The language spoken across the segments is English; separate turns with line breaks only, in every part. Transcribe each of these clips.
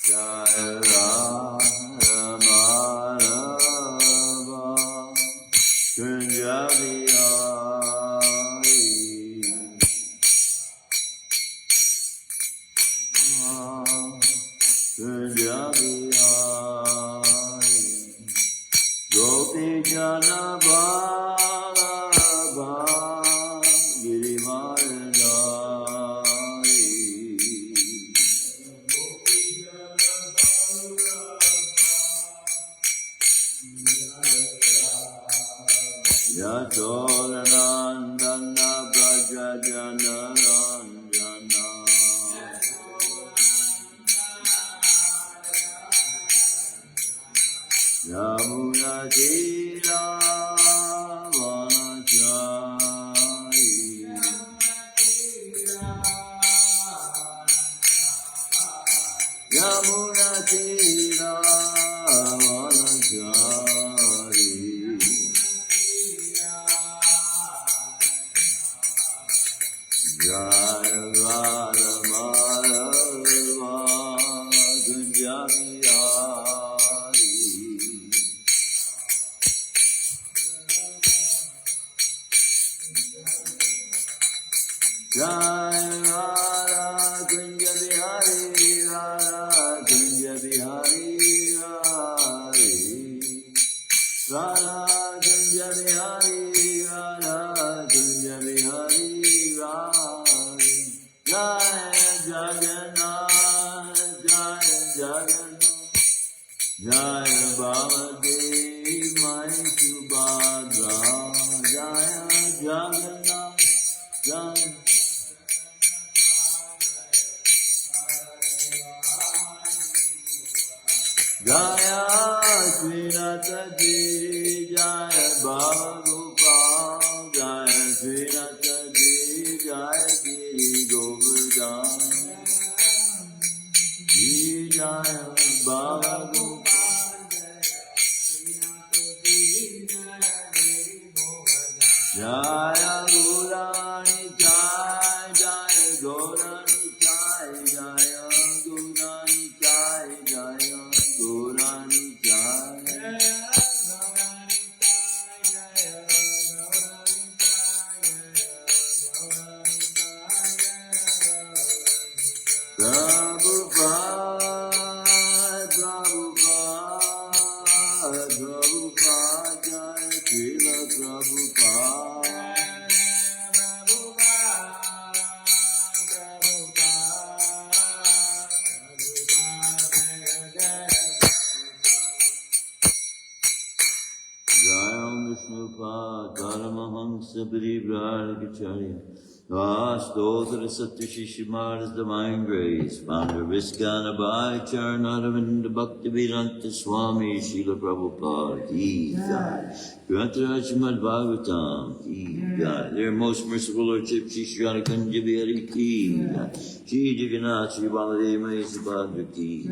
Jaya Rama Rama Kunja Bihari Kunja Bihari Gopi Jana Baba Girivaradari Yasodanandana Braja Jana Ranjana Yamuna Tira Vanachari Yamuna Tira Vanachari Jaya Radha Madhava Kunja Bihari Jaya Radha Kunja Bihari Radha Kunja Bihari Hari Radha Kunja Bihari Radha Kunja Bihari Hari Jaya Jagannath Jaya Jagannath Jaya Baladev Mai Subhadra Jaya Jagannath Jaya Jaya Srinathaji Jaya Baba Gopal Jaya Srinathaji Jaya Giri Govardhan Jaya Baba Gopal Jaya Gaurani Jai Jaya Gaurani Jai Jaya Gaurani Jai Jaya Gaurani Jai Prabhupada Prabhupada Prabhupada Jai Srila Prabhupada Jayam Vishnupada Paramahamsa Parivrajacharya Vastodhara Satyashi Shrimad's Divine Grace Founder Viskana Bhai Charnaravinda Bhaktivedanta Swami Srila Prabhupada Ki Jai Granthara Shrimadbhagavatam Ki Jai Their most merciful Lordship Shri Shri Kunja Bihari Ki Jai Shri Jagannath Shri Baladev Mai Subhadra Ki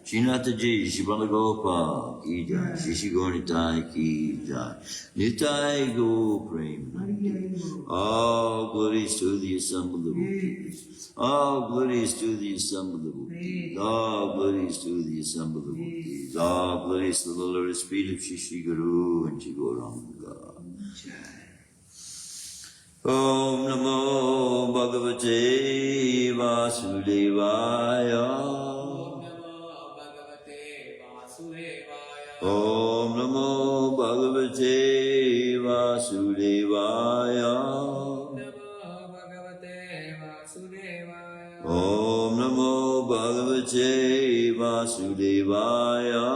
Shri Nathaji Shri Balagopal Ki Jai Shri Shri Gaurnitai Ki Jai Nitai Go Prem All glories to the assembled devotees. All glories to the assembled devotees. All glories to the assembled devotees. All glories to the Lord's feet of Shri Shri Guru and Shri Gauranga. Om Namo Bhagavate Vasudevaya. Om Namo Bhagavate Vasudevaya. Om Namo Bhagavate Vasudevaya.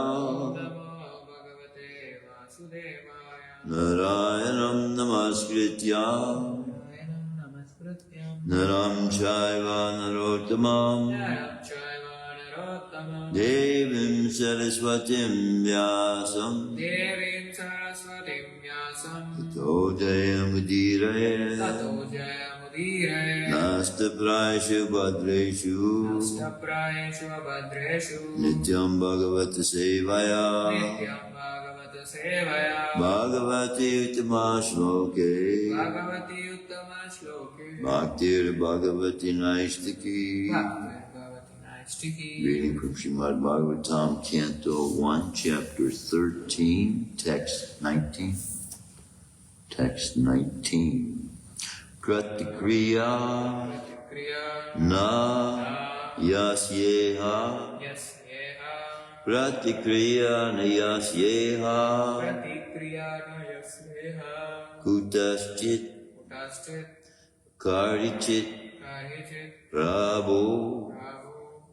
Narayanam Namaskritya Naram Chaiva Narottamam Devim Saraswatim Vyasam Tato Jayamudire Nasta Prayeshu Bhadreshu Nityam Bhagavata Sevaya Bhagavati Uttama Shloke Bhaktir Bhagavati Naishtaki Reading from Shrimadbhagavatam, Canto 1, Chapter 13, Text 19. Text 19. Pratikriya na yasyeha. Pratikriya na yasyeha. Kutaschit karichit prabhu.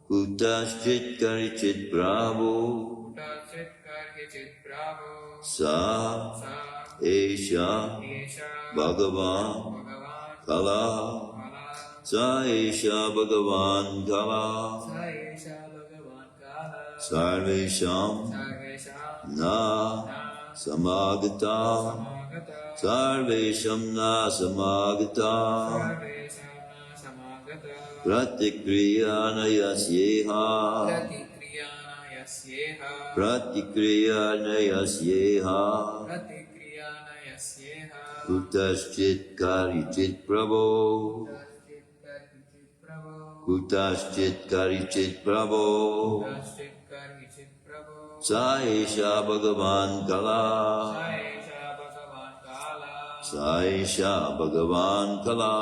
Kutaschit karichit prabhu. Sa Esha Bhagavan Kala. Sa Esha Bhagavan Kala. Sarvesham Na Samagata. Sarvesham Na Samagata. Pratikriya na yasyeha. Pratikriya na yasyeha. Kutaschit karichit prabhu. Kutaschit karichit prabhu. Sa Esha Bhagavan Kala. Sa Esha Bhagavan Kala.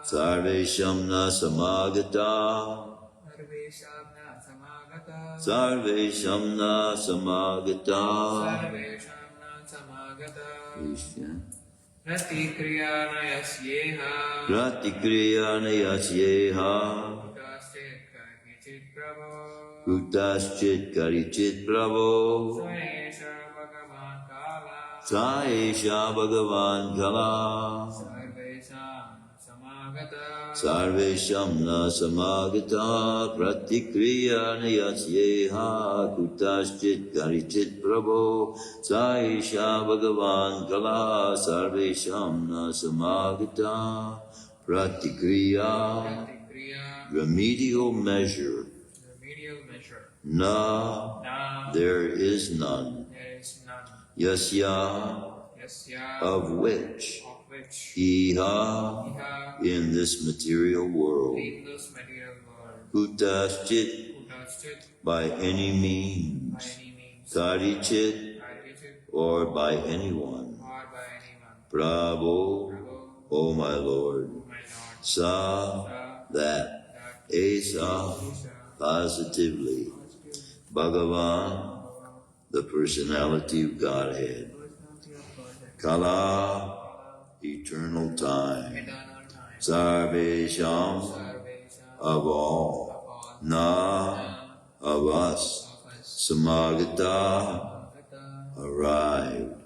Sarvesham na samagata. Sarvesham na samagata.
Pratikriya na yasyeha.
Pratikriya na yasyeha. Kutaschit karichit prabhu. Sa Esha Bhagavan Kala. Sarvesham na samagata. Pratikriya na yasyeha. Kutaschit karichit prabhu. Sa Esha Bhagavan Kala. Sarvesham na samagata. Pratikriya. Remedial measure. Na. There is none. Yasya. Of which. Iha. In this material world. Kutaschit. By any means. Karichit. Or by anyone. Prabhu. O my Lord. Sa. That. Esa. Positively. Bhagavan. The personality of Godhead. Kala. Eternal time. Sarvesham. Of all. Na. Of us. Samagata. Arrived.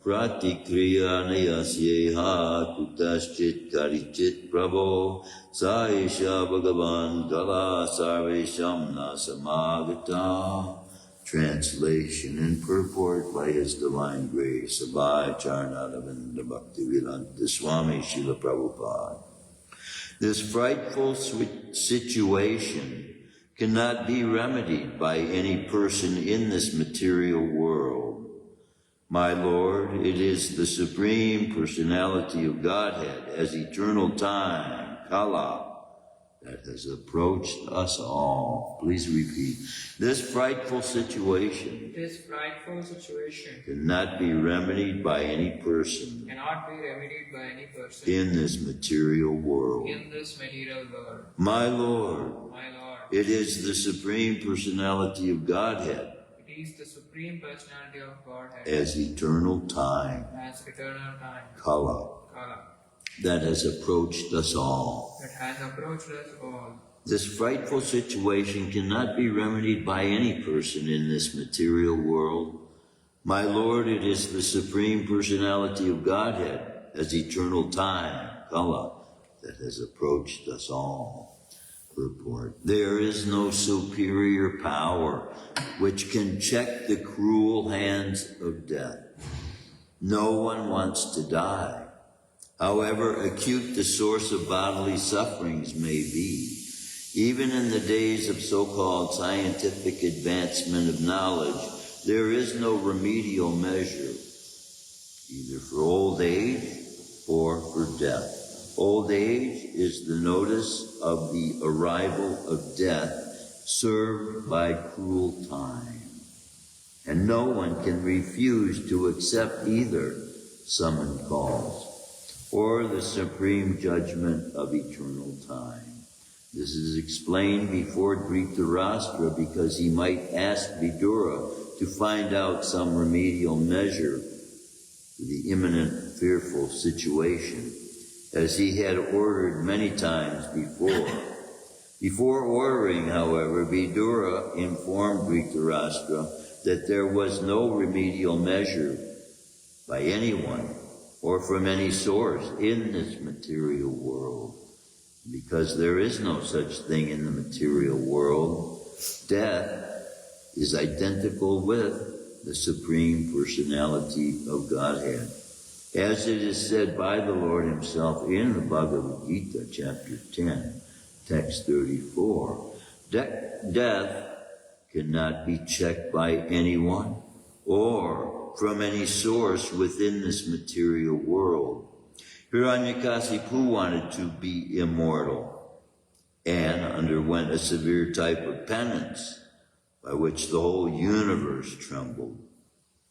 Pratikriya na yasyeha. Kutaschit karichit prabhu. Sa Esha Bhagavan Kala. Sarvesham na samagata. Translation and purport by His Divine Grace, Abhay Charnadavinda Bhaktivedanta Swami Srila Prabhupada. This frightful situation cannot be remedied by any person in this material world. My Lord, it is the Supreme Personality of Godhead as eternal time, Kala, that has approached us all. Please repeat. This frightful situation cannot be remedied by any person in this material world. My Lord, it is the Supreme Personality of Godhead as eternal time, Kala, that has approached us all. This frightful situation cannot be remedied by any person in this material world. My Lord, it is the Supreme Personality of Godhead as eternal time, Kala, that has approached us all. Purport. There is no superior power which can check the cruel hands of death. No one wants to die. However acute the source of bodily sufferings may be, even in the days of so-called scientific advancement of knowledge, there is no remedial measure, either for old age or for death. Old age is the notice of the arrival of death served by cruel time. And no one can refuse to accept either summon calls or the supreme judgment of eternal time. This is explained before Dhritarashtra because he might ask Vidura to find out some remedial measure for the imminent fearful situation, as he had ordered many times before. Before ordering, however, Vidura informed Dhritarashtra that there was no remedial measure by anyone or from any source in this material world. Because there is no such thing in the material world, death is identical with the Supreme Personality of Godhead. As it is said by the Lord himself in the Bhagavad Gita, chapter 10, text 34, death cannot be checked by anyone or from any source within this material world. Hiranyakasipu wanted to be immortal and underwent a severe type of penance by which the whole universe trembled.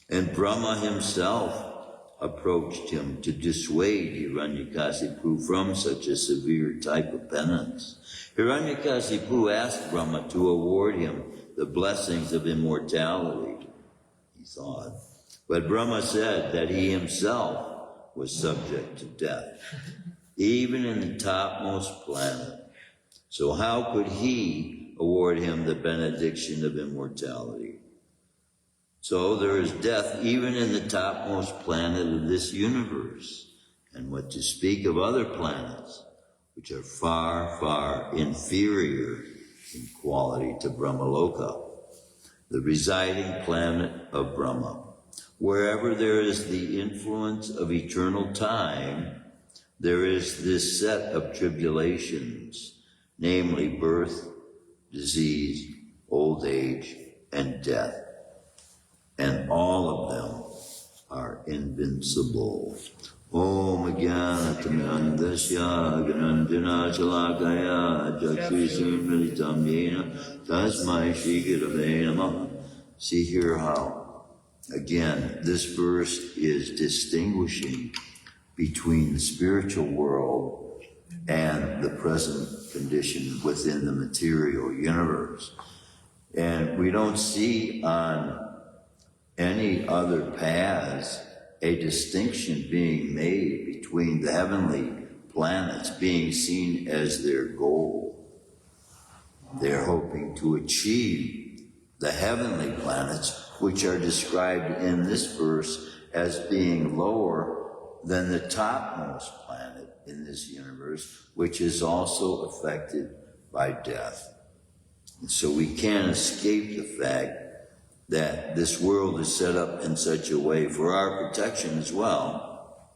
And Brahma himself approached him to dissuade Hiranyakasipu from such a severe type of penance. Hiranyakasipu asked Brahma to award him the blessings of immortality, he thought. But Brahma said that he himself was subject to death, even in the topmost planet. So how could he award him the benediction of immortality? So there is death even in the topmost planet of this universe, and what to speak of other planets, which are far, far inferior in quality to Brahmaloka, the residing planet of Brahma. Wherever there is the influence of eternal time, there is this set of tribulations, namely birth, disease, old age, and death. And all of them are invincible. Om Jnanatamandasya Ganandina Shalakaya Jakshusumritam Yena Tasmai Shri Gurave Namaha. See here how, again, this verse is distinguishing between the spiritual world and the present condition within the material universe. And we don't see on any other paths a distinction being made between the heavenly planets being seen as their goal. They're hoping to achieve the heavenly planets, which are described in this verse as being lower than the topmost planet in this universe, which is also affected by death. And so we can't escape the fact that this world is set up in such a way for our protection as well,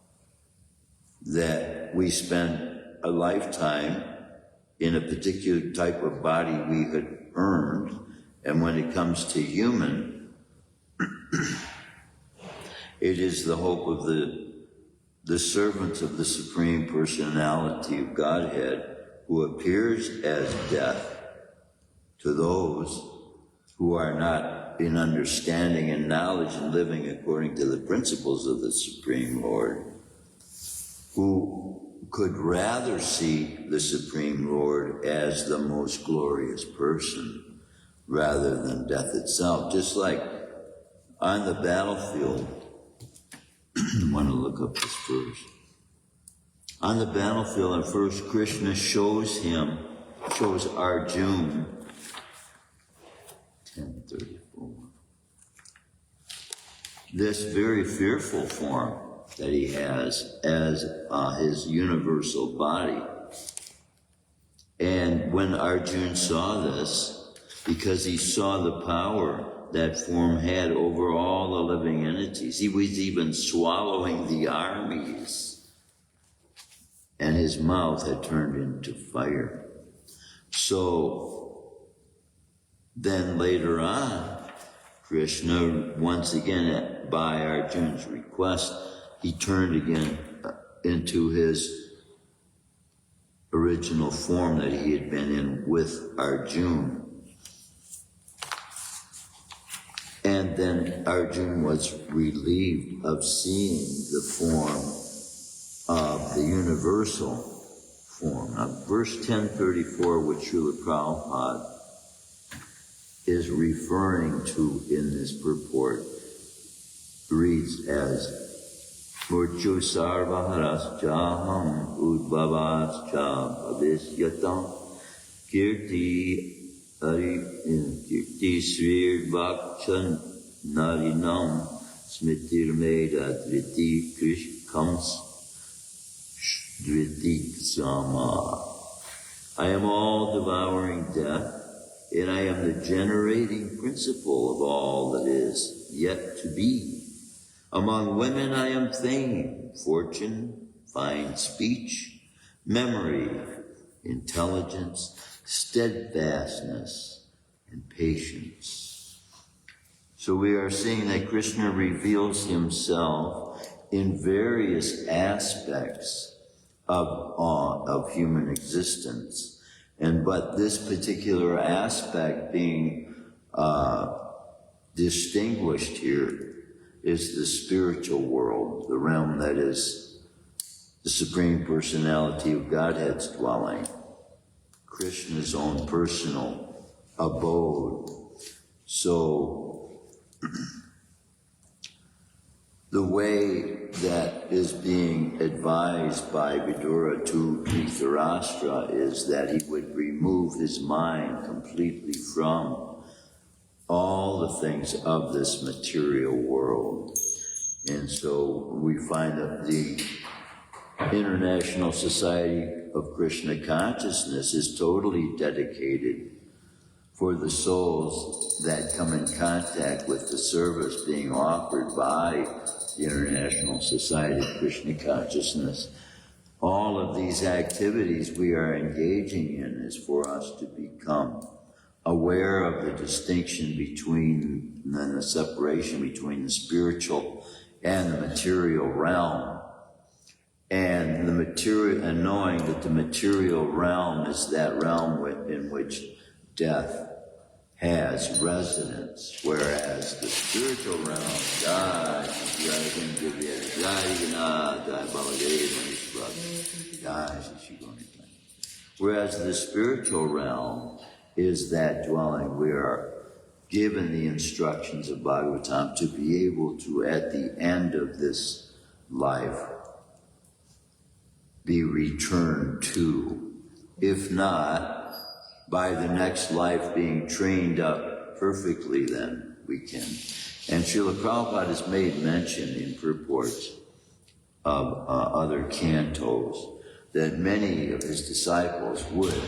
that we spend a lifetime in a particular type of body we had earned, and when it comes to human, it is the hope of the servants of the Supreme Personality of Godhead who appears as death to those who are not in understanding and knowledge and living according to the principles of the Supreme Lord, who could rather see the Supreme Lord as the most glorious person rather than death itself. Just like on the battlefield, I want to look up this verse. On the battlefield, at first, Krishna shows Arjuna, 10:34, this very fearful form that he has as his universal body. And when Arjuna saw this, because he saw the power that form had over all the living entities, he was even swallowing the armies, and his mouth had turned into fire. So then later on, Krishna, once again by Arjuna's request, he turned again into his original form that he had been in with Arjuna. And then Arjuna was relieved of seeing the form of the universal form. Now, verse 1034, which Srila Prabhupada is referring to in this purport, reads as Murchu sarvaharas jaham udbhavas cha bhavisyatam kirti srir bhakshan narinam smitir meda driti krishkams driti sama. I am all devouring death, and I am the generating principle of all that is yet to be. Among women I am fame, fortune, fine speech, memory, intelligence, steadfastness, and patience. So we are seeing that Krishna reveals himself in various aspects of human existence. But this particular aspect being distinguished here is the spiritual world, the realm that is the Supreme Personality of Godhead's dwelling, Krishna's own personal abode. So the way that is being advised by Vidura to Dhritarashtra is that he would remove his mind completely from all the things of this material world. And so we find that the International Society of Krishna Consciousness is totally dedicated for the souls that come in contact with the service being offered by the International Society of Krishna Consciousness. All of these activities we are engaging in is for us to become aware of the distinction between, and the separation between the spiritual and the material realm. And the material, and knowing that the material realm is that realm in which death has residence, whereas the spiritual realm, whereas the spiritual realm is that dwelling. We are given the instructions of Bhagavatam to be able to, at the end of this life, be returned to. If not, by the next life being trained up perfectly, then we can. And Srila Prabhupada has made mention in purports of other cantos that many of his disciples would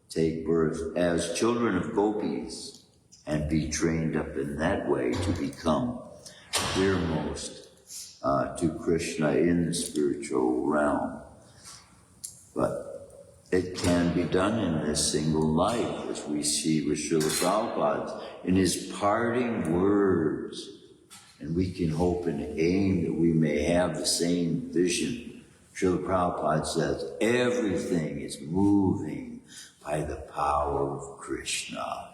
take birth as children of gopis and be trained up in that way to become dearmost to Krishna in the spiritual realm. But it can be done in this single life, as we see with Srila Prabhupada in his parting words. And we can hope and aim that we may have the same vision. Srila Prabhupada says, everything is moving by the power of Krishna.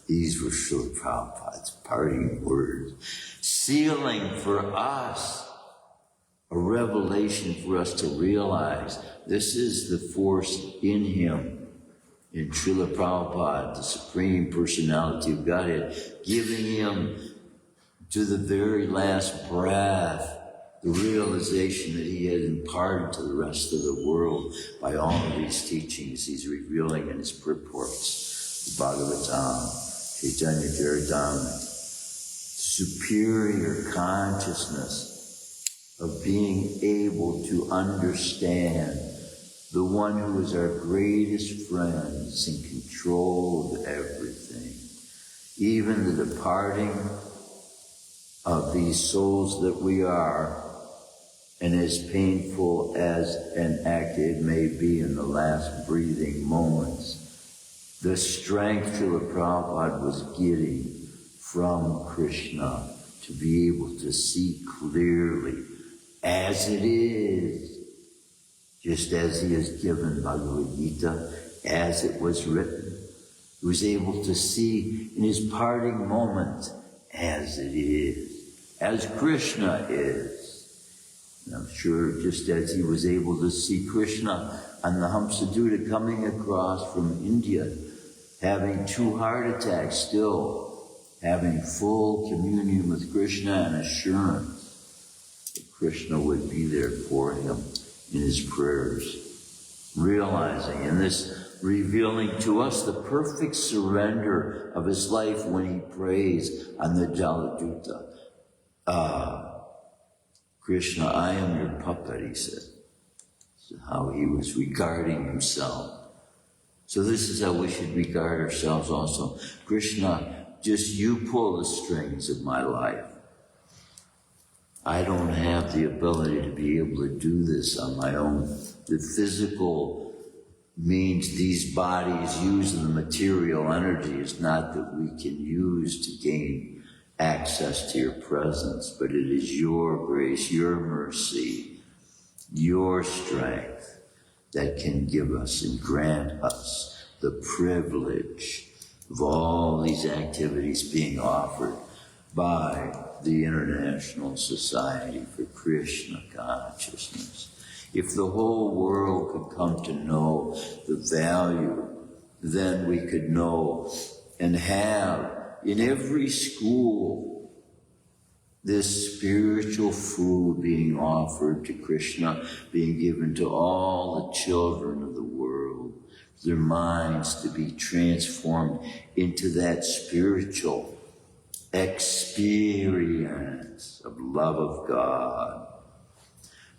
These were Srila Prabhupada's parting words, sealing for us a revelation for us to realize this is the force in him, in Srila Prabhupada, the Supreme Personality of Godhead, giving him to the very last breath the realization that he had imparted to the rest of the world by all of these teachings he's revealing in his purports, the Bhagavatam, Chaitanya Charitamrita, superior consciousness of being able to understand the one who is our greatest friend is in control of everything. Even the departing of these souls that we are, and as painful as an act it may be in the last breathing moments, the strength Srila Prabhupada was getting from Krishna to be able to see clearly as it is just as he has given Bhagavad Gita as it was written. He was able to see in his parting moment as it is, as Krishna is. And I'm sure just as he was able to see Krishna on the Hamsadutta coming across from India, having 2 heart attacks still, having full communion with Krishna and assurance that Krishna would be there for him in his prayers, realizing in this revealing to us the perfect surrender of his life when he prays on the Jaladutta. Krishna, I am your puppet, he said. This is how he was regarding himself. So this is how we should regard ourselves also. Krishna, just you pull the strings of my life. I don't have the ability to be able to do this on my own. The physical means these bodies using the material energy is not that we can use to gain access to your presence, but it is your grace, your mercy, your strength that can give us and grant us the privilege of all these activities being offered by the International Society for Krishna Consciousness. If the whole world could come to know the value, then we could know and have in every school this spiritual food being offered to Krishna, being given to all the children of the world, their minds to be transformed into that spiritual experience of love of God.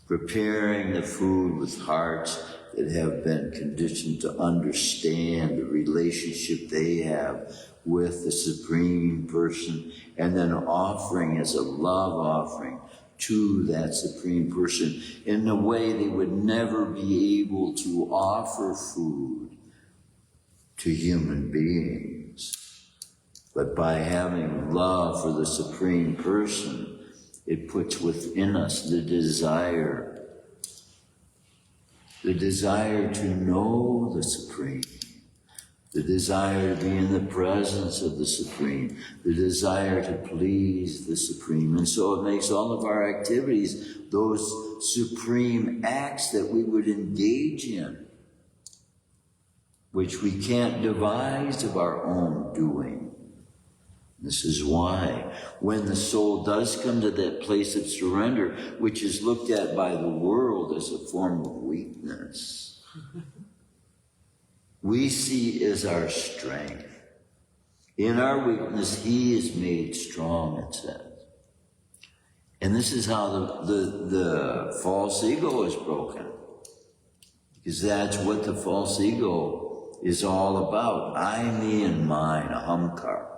Preparing the food with hearts that have been conditioned to understand the relationship they have with the Supreme Person, and then offering as a love offering to that Supreme Person in a way they would never be able to offer food to human beings. But by having love for the Supreme Person, it puts within us the desire to know the Supreme, the desire to be in the presence of the Supreme, the desire to please the Supreme. And so it makes all of our activities those supreme acts that we would engage in, which we can't devise of our own doing. This is why when the soul does come to that place of surrender, which is looked at by the world as a form of weakness, we see as our strength. In our weakness, he is made strong, it says. And this is how the false ego is broken. Because that's what the false ego is all about. I, me, and mine, ahamkar.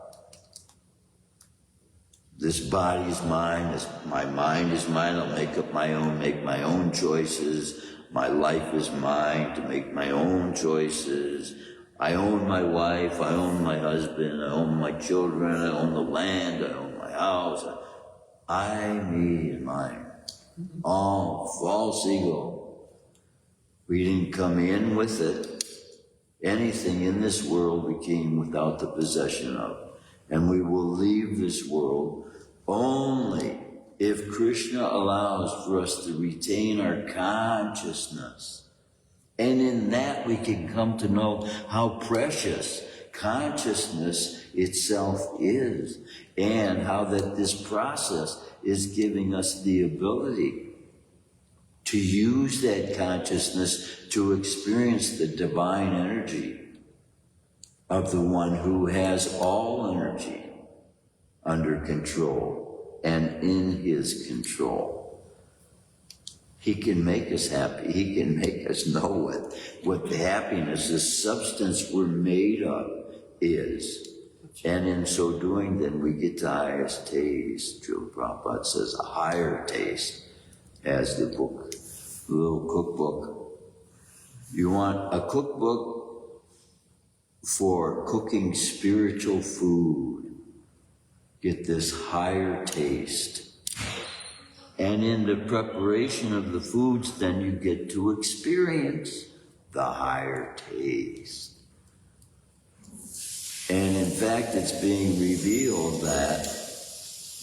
This body is mine, my mind is mine, I'll make my own choices. My life is mine to make my own choices. I own my wife, I own my husband, I own my children, I own the land, I own my house. I, me, and mine. All false ego. We didn't come in with it. Anything in this world we came without the possession of. And we will leave this world only if Krishna allows for us to retain our consciousness. And in that we can come to know how precious consciousness itself is, and how that this process is giving us the ability to use that consciousness to experience the divine energy of the one who has all energy under control and in his control. He can make us happy. He can make us know what the happiness, the substance we're made of is. And in so doing, then we get the highest taste. Srila Prabhupada says a higher taste, as the book, the little cookbook. You want a cookbook for cooking spiritual food. Get this higher taste. And in the preparation of the foods, then you get to experience the higher taste. And in fact, it's being revealed that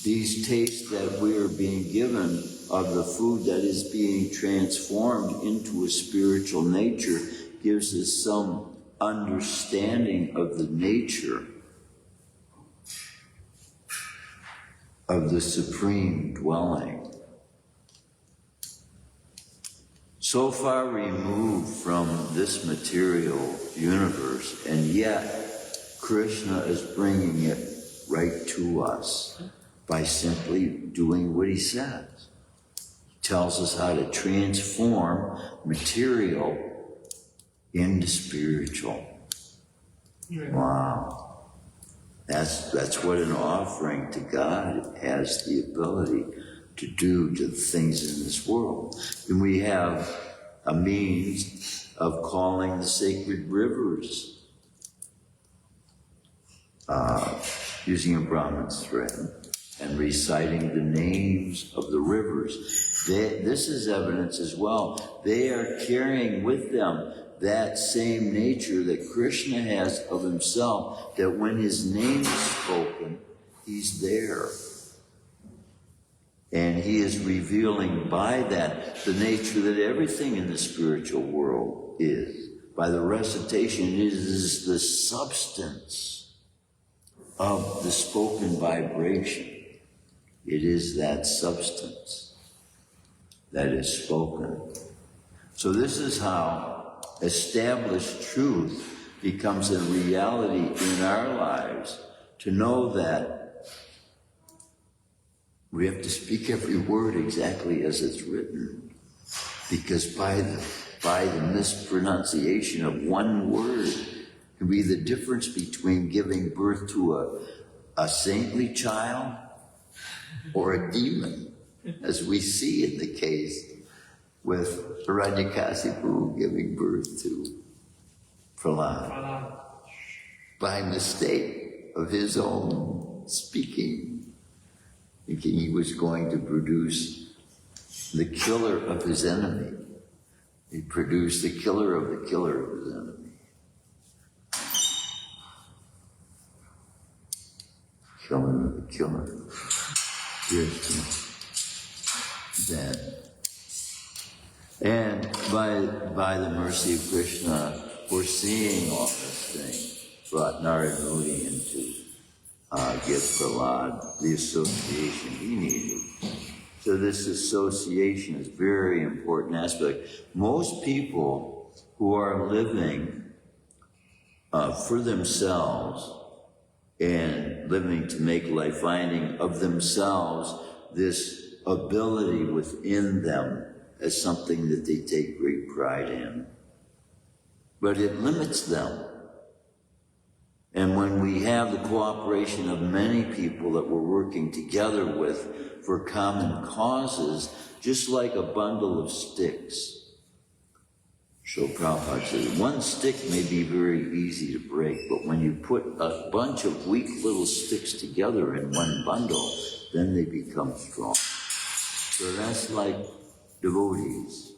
these tastes that we are being given of the food that is being transformed into a spiritual nature gives us some understanding of the nature of the supreme dwelling. So far removed from this material universe, and yet Krishna is bringing it right to us by simply doing what he says. He tells us how to transform material into spiritual. Wow. That's what an offering to God has the ability to do to the things in this world. And we have a means of calling the sacred rivers using a Brahman's thread and reciting the names of the rivers. This is evidence as well. They are carrying with them that same nature that Krishna has of himself, that when his name is spoken, he's there. And he is revealing by that the nature that everything in the spiritual world is. By the recitation, it is the substance of the spoken vibration. It is that substance that is spoken. So this is how established truth becomes a reality in our lives, to know that we have to speak every word exactly as it's written, because by the mispronunciation of one word can be the difference between giving birth to a saintly child or a demon, as we see in the case with Hiranyakasipu giving birth to Prahlad by mistake of his own speaking, thinking he was going to produce the killer of his enemy. He produced the killer of the killer of his enemy. Killer of the killer. Yes. Then. And by the mercy of Krishna, foreseeing all this thing, brought Narada Muni in to give Prahlad the association he needed. So this association is a very important aspect. Most people who are living for themselves and living to make life, finding of themselves this ability within them as something that they take great pride in. But it limits them. And when we have the cooperation of many people that we're working together with for common causes, just like a bundle of sticks. So Prabhupada says, one stick may be very easy to break, but when you put a bunch of weak little sticks together in one bundle, then they become strong. So that's like devotees.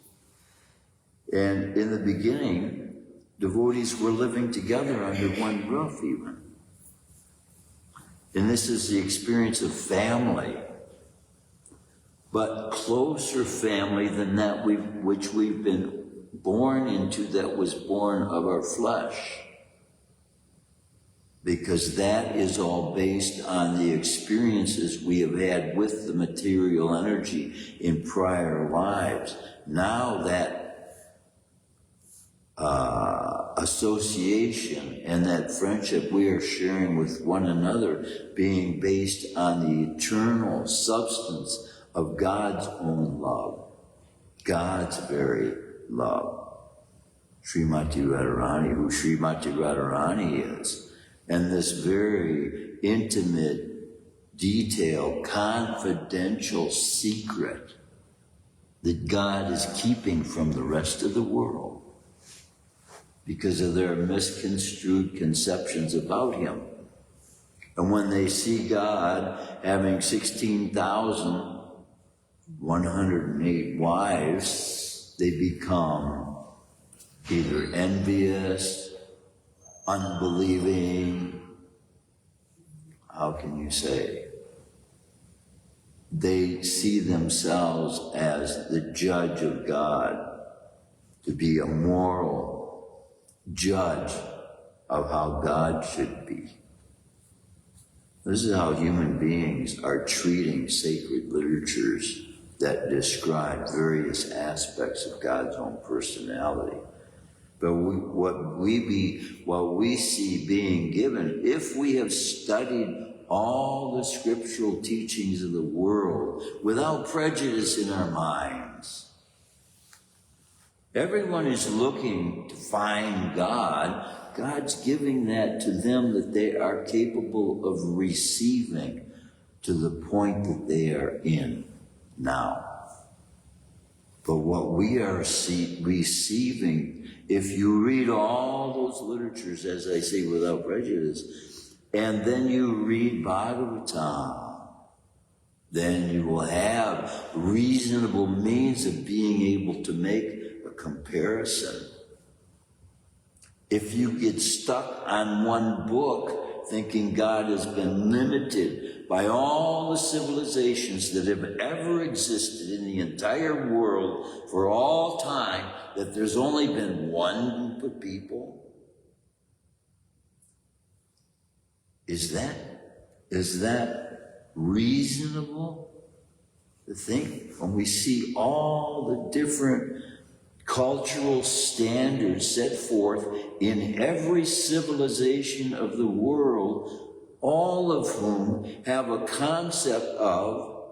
And in the beginning, devotees were living together under one roof even. And this is the experience of family, but closer family than that which we've been born into, that was born of our flesh. Because that is all based on the experiences we have had with the material energy in prior lives. Now that association and that friendship we are sharing with one another, being based on the eternal substance of God's own love, God's very love. Srimati Radharani, who Srimati Radharani is, and this very intimate, detailed, confidential secret that God is keeping from the rest of the world because of their misconstrued conceptions about him. And when they see God having 16,000 108 wives, they become either envious, unbelieving, how can you say? They see themselves as the judge of God, to be a moral judge of how God should be. This is how human beings are treating sacred literatures that describe various aspects of God's own personality. But what we see being given, if we have studied all the scriptural teachings of the world without prejudice in our minds, everyone is looking to find God. God's giving that to them that they are capable of receiving to the point that they are in now. But what we are receiving, if you read all those literatures, as I say, without prejudice, and then you read Bhagavatam, then you will have reasonable means of being able to make a comparison. If you get stuck on one book thinking God has been limited by all the civilizations that have ever existed in the entire world for all time, that there's only been one group of people, is that reasonable to think? When we see all the different cultural standards set forth in every civilization of the world, all of whom have a concept of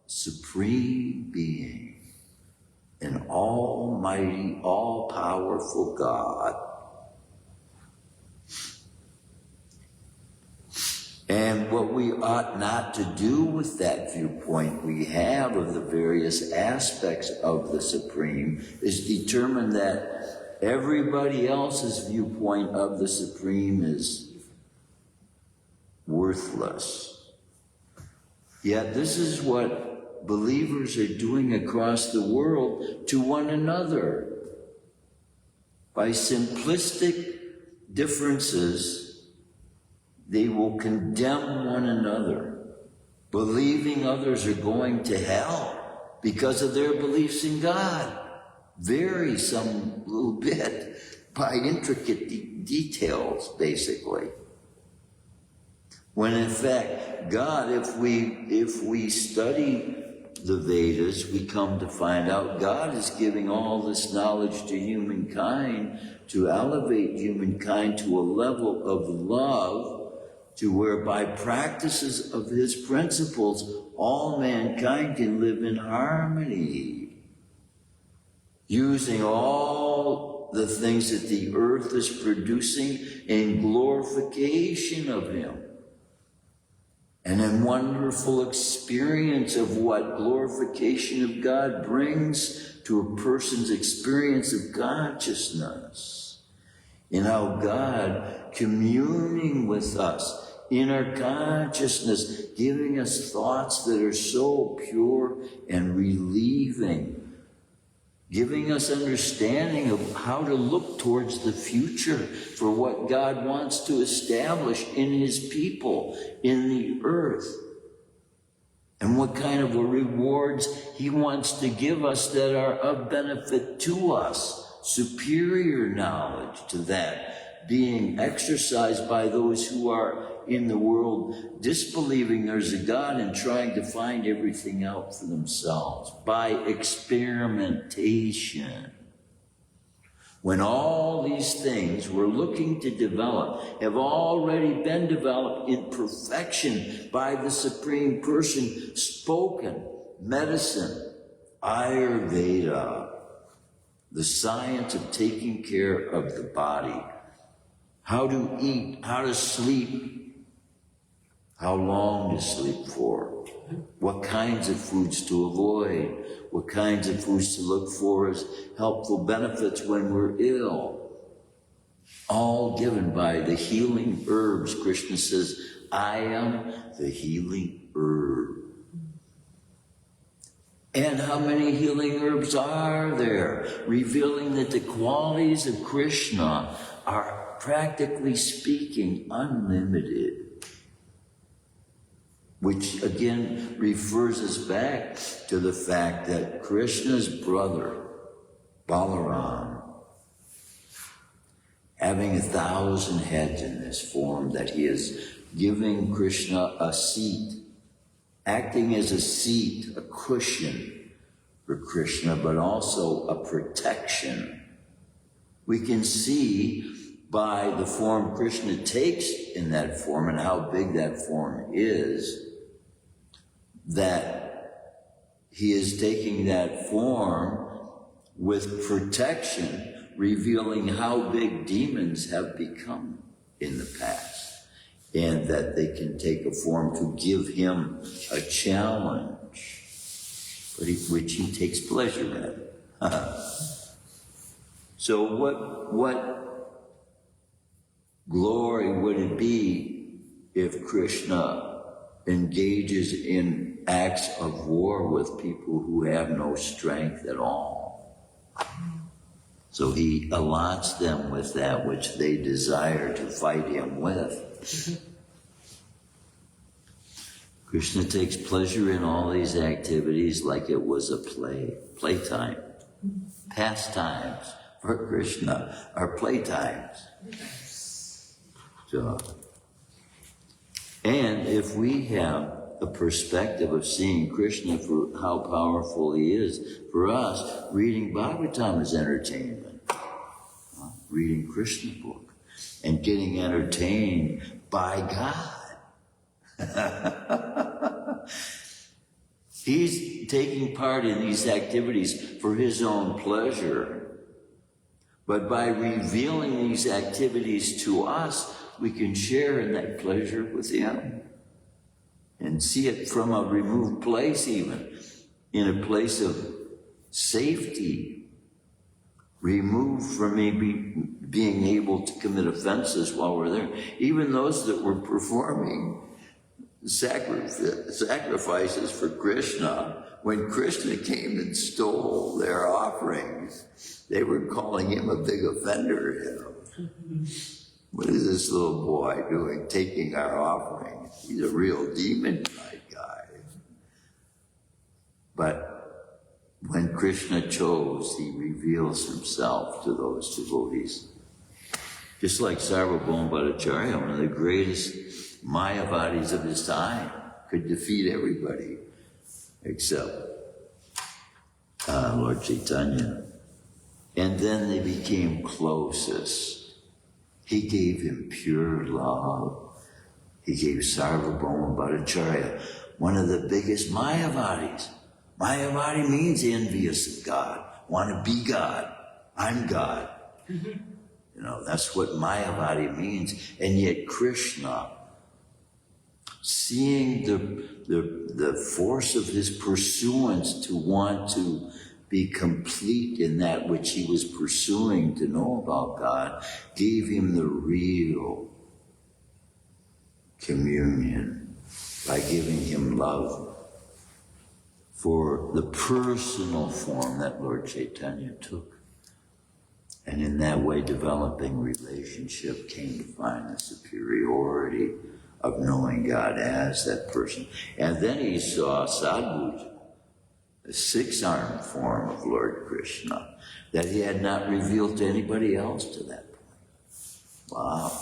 supreme being, an almighty, all-powerful God. And what we ought not to do with that viewpoint we have of the various aspects of the Supreme is determine that everybody else's viewpoint of the Supreme is worthless. Yet this is what believers are doing across the world to one another. By simplistic differences, they will condemn one another, believing others are going to hell because of their beliefs in God. Vary some little bit by intricate details, basically. When in fact, God, if we study the Vedas, we come to find out God is giving all this knowledge to humankind to elevate humankind to a level of love, to where by practices of his principles, all mankind can live in harmony, using all the things that the earth is producing in glorification of him. And in wonderful experience of what glorification of God brings to a person's experience of consciousness, in how God communing with us, inner consciousness, giving us thoughts that are so pure and relieving, giving us understanding of how to look towards the future for what God wants to establish in his people, in the earth, and what kind of rewards he wants to give us that are of benefit to us, superior knowledge to that being exercised by those who are in the world disbelieving there's a God and trying to find everything out for themselves by experimentation. When all these things we're looking to develop have already been developed in perfection by the Supreme Person, spoken, medicine, Ayurveda, the science of taking care of the body, how to eat, how to sleep, how long to sleep for, what kinds of foods to avoid, what kinds of foods to look for as helpful benefits when we're ill. All given by the healing herbs. Krishna says, I am the healing herb. And how many healing herbs are there? Revealing that the qualities of Krishna are, practically speaking, unlimited. Which again refers us back to the fact that Krishna's brother, Balaram, having 1,000 heads in this form, that he is giving Krishna a seat, acting as a seat, a cushion for Krishna, but also a protection. We can see by the form Krishna takes in that form and how big that form is, that he is taking that form with protection, revealing how big demons have become in the past, and that they can take a form to give him a challenge, which he takes pleasure in. So what glory would it be if Krishna engages in acts of war with people who have no strength at all? So he allots them with that which they desire to fight him with. Krishna takes pleasure in all these activities like it was a playtime. Pastimes for Krishna are playtimes. So, and if we have a perspective of seeing Krishna for how powerful he is, for us, reading Bhagavatam is entertainment. Reading Krishna book and getting entertained by God. He's taking part in these activities for his own pleasure. But by revealing these activities to us, we can share in that pleasure with him and see it from a removed place, even in a place of safety, removed from maybe being able to commit offenses while we're there. Even those that were performing sacrifices for Krishna, when Krishna came and stole their offerings, they were calling him a big offender. What is this little boy doing, taking our offerings? He's a real demon-type guy. But when Krishna chose, he reveals himself to those devotees. Just like Sarvabhauma Bhattacharya, one of the greatest Mayavadis of his time, could defeat everybody except Lord Chaitanya. And then they became closest. He gave him pure love. He gave Sarvabhauma Bhattacharya one of the biggest Mayavadis. Mayavadi means envious of God, want to be God. I'm God. You know, that's what Mayavadi means. And yet Krishna, seeing the force of his pursuance to want to be complete in that which he was pursuing to know about God, gave him the real communion by giving him love for the personal form that Lord Chaitanya took. And in that way, developing relationship, came to find the superiority of knowing God as that person. And then he saw Sadhuja, a 6-armed form of Lord Krishna, that he had not revealed to anybody else to that point. Wow.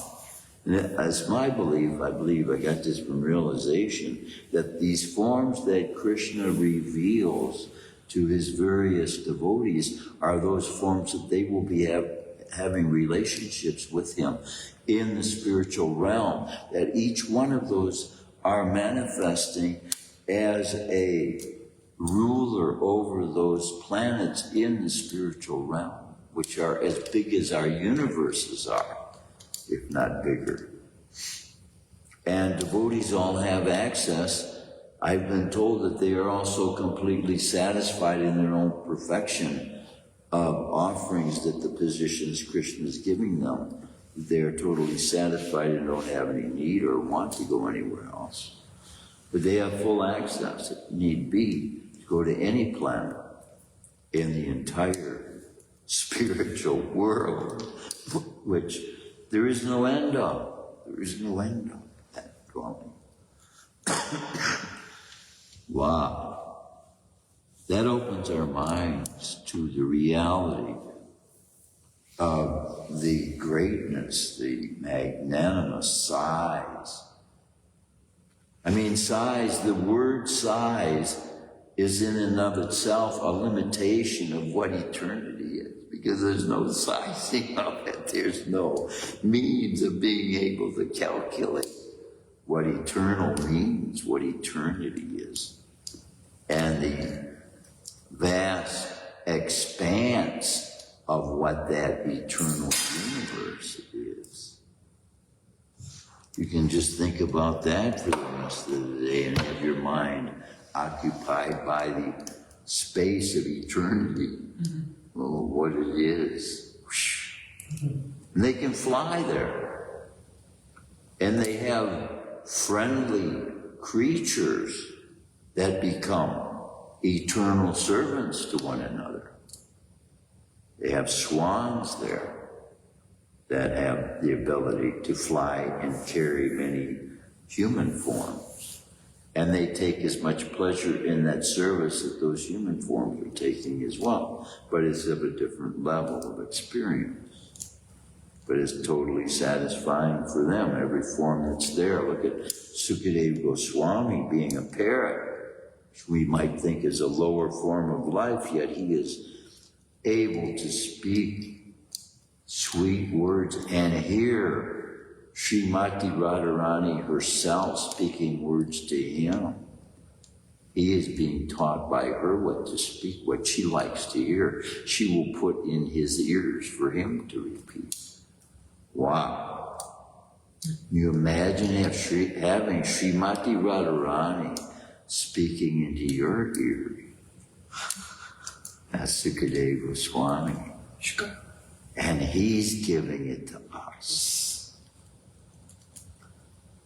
And as my belief, I believe I got this from realization, that these forms that Krishna reveals to his various devotees are those forms that they will be having relationships with him in the spiritual realm, that each one of those are manifesting as a ruler over those planets in the spiritual realm, which are as big as our universes are, if not bigger. And devotees all have access. I've been told that they are also completely satisfied in their own perfection of offerings that the positions Krishna is giving them. They're totally satisfied and don't have any need or want to go anywhere else. But they have full access if need be. go to any planet in the entire spiritual world, which there is no end of. There is no end of that dwelling. Wow. That opens our minds to the reality of the greatness, the magnanimous size. I mean, size, the word size is in and of itself a limitation of what eternity is, because there's no sizing of it. There's no means of being able to calculate what eternal means, what eternity is, and the vast expanse of what that eternal universe is. You can just think about that for the rest of the day and have your mind occupied by the space of eternity, what it is. And they can fly there. And they have friendly creatures that become eternal servants to one another. They have swans there that have the ability to fly and carry many human forms. And they take as much pleasure in that service that those human forms are taking as well. But it's of a different level of experience. But it's totally satisfying for them, every form that's there. Look at Sukadeva Goswami being a parrot, which we might think is a lower form of life, yet he is able to speak sweet words and hear Shrimati Radharani herself speaking words to him. He is being taught by her what to speak, what she likes to hear. She will put in his ears for him to repeat. Wow. You imagine having Shrimati Radharani speaking into your ears. That's Sukadeva Goswami. And he's giving it to us.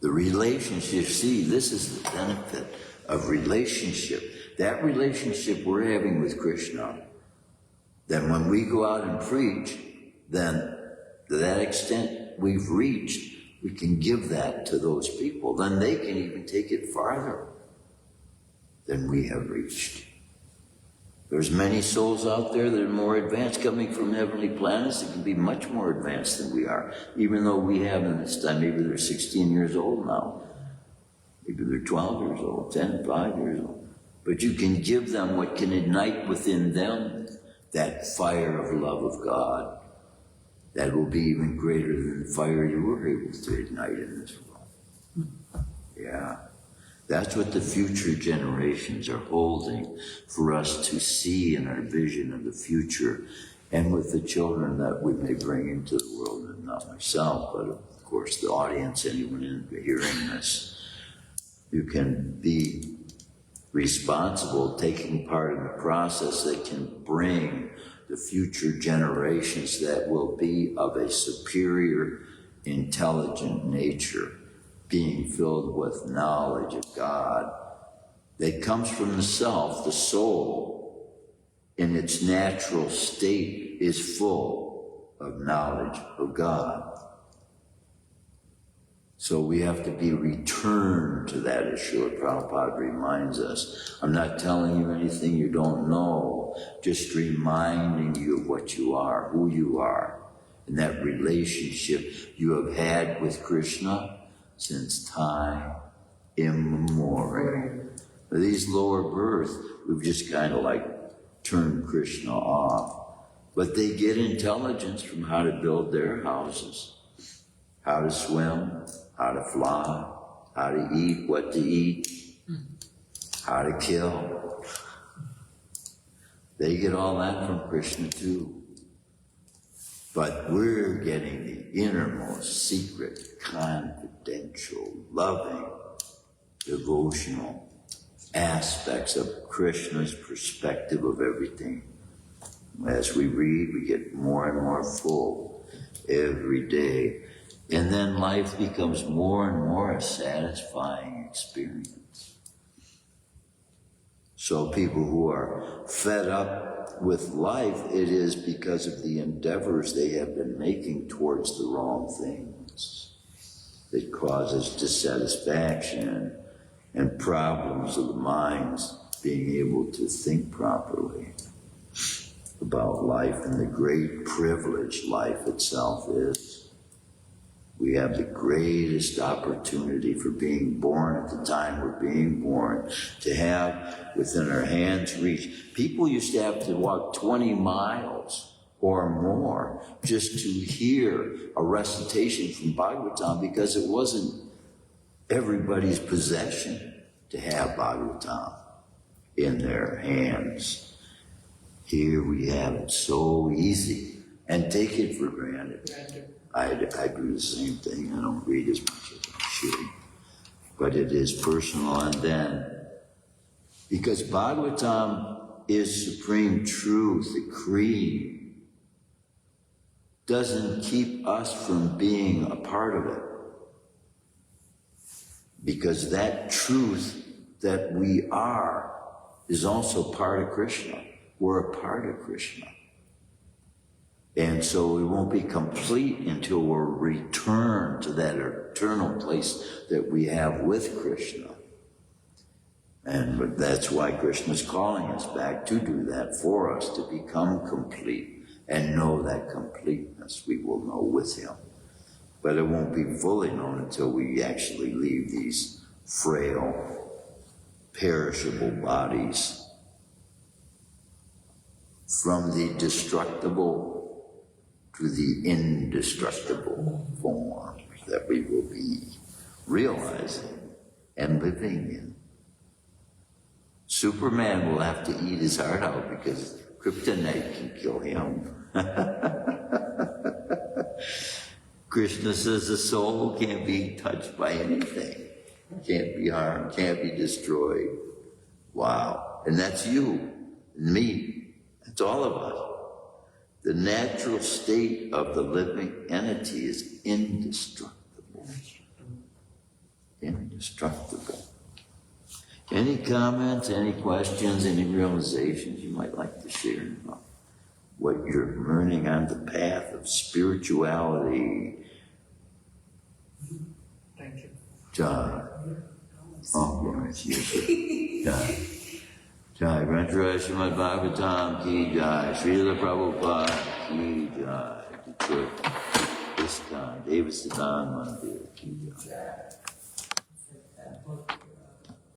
The relationship, see, this is the benefit of relationship. That relationship we're having with Krishna, then when we go out and preach, then to that extent we've reached, we can give that to those people. Then they can even take it farther than we have reached. There's many souls out there that are more advanced, coming from heavenly planets that can be much more advanced than we are, even though we have in this time. Maybe they're 16 years old now. Maybe they're 12 years old, 10, 5 years old. But you can give them what can ignite within them that fire of love of God that will be even greater than the fire you were able to ignite in this world. Yeah. That's what the future generations are holding for us to see in our vision of the future, and with the children that we may bring into the world, and not myself, but of course the audience, anyone hearing this. You can be responsible, taking part in the process that can bring the future generations that will be of a superior, intelligent nature, being filled with knowledge of God that comes from the self. The soul, in its natural state, is full of knowledge of God. So we have to be returned to that, as Srila Prabhupada reminds us. I'm not telling you anything you don't know, just reminding you of what you are, who you are, and that relationship you have had with Krishna since time immemorial. These lower births, we've just kind of like turned Krishna off. But they get intelligence from how to build their houses, how to swim, how to fly, how to eat, what to eat, how to kill. They get all that from Krishna too. But we're getting the innermost secret, confidential, loving, devotional aspects of Krishna's perspective of everything. As we read, we get more and more full every day. And then life becomes more and more a satisfying experience. So people who are fed up with life, it is because of the endeavors they have been making towards the wrong things that causes dissatisfaction and problems of the minds being able to think properly about life and the great privilege life itself is. We have the greatest opportunity for being born at the time we're being born, to have within our hands reach. People used to have to walk 20 miles or more just to hear a recitation from Bhagavatam, because it wasn't everybody's possession to have Bhagavatam in their hands. Here we have it so easy and take it for granted. I do the same thing. I don't read as much as I should. But it is personal. And then, because Bhagavatam is supreme truth, the creed, doesn't keep us from being a part of it. Because that truth that we are is also part of Krishna. We're a part of Krishna. And so we won't be complete until we're returned to that eternal place that we have with Krishna. And that's why Krishna's calling us back to do that for us, to become complete and know that completeness we will know with him. But it won't be fully known until we actually leave these frail, perishable bodies from the destructible to the indestructible forms that we will be realizing and living in. Superman will have to eat his heart out because kryptonite can kill him. Krishna says the soul can't be touched by anything, can't be harmed, can't be destroyed. Wow. And that's you and me. That's all of us. The natural state of the living entity is indestructible. Indestructible. Any comments, any questions, any realizations you might like to share about what you're learning on the path of spirituality?
Thank you.
Jai. Oh, yes, yes. Jai. Jai. Granthara Shrimadbhagavatam ki jai. Srila Prabhupada ki jai. Detroit. ISKCON. Davis Siddhan Mandir ki jai.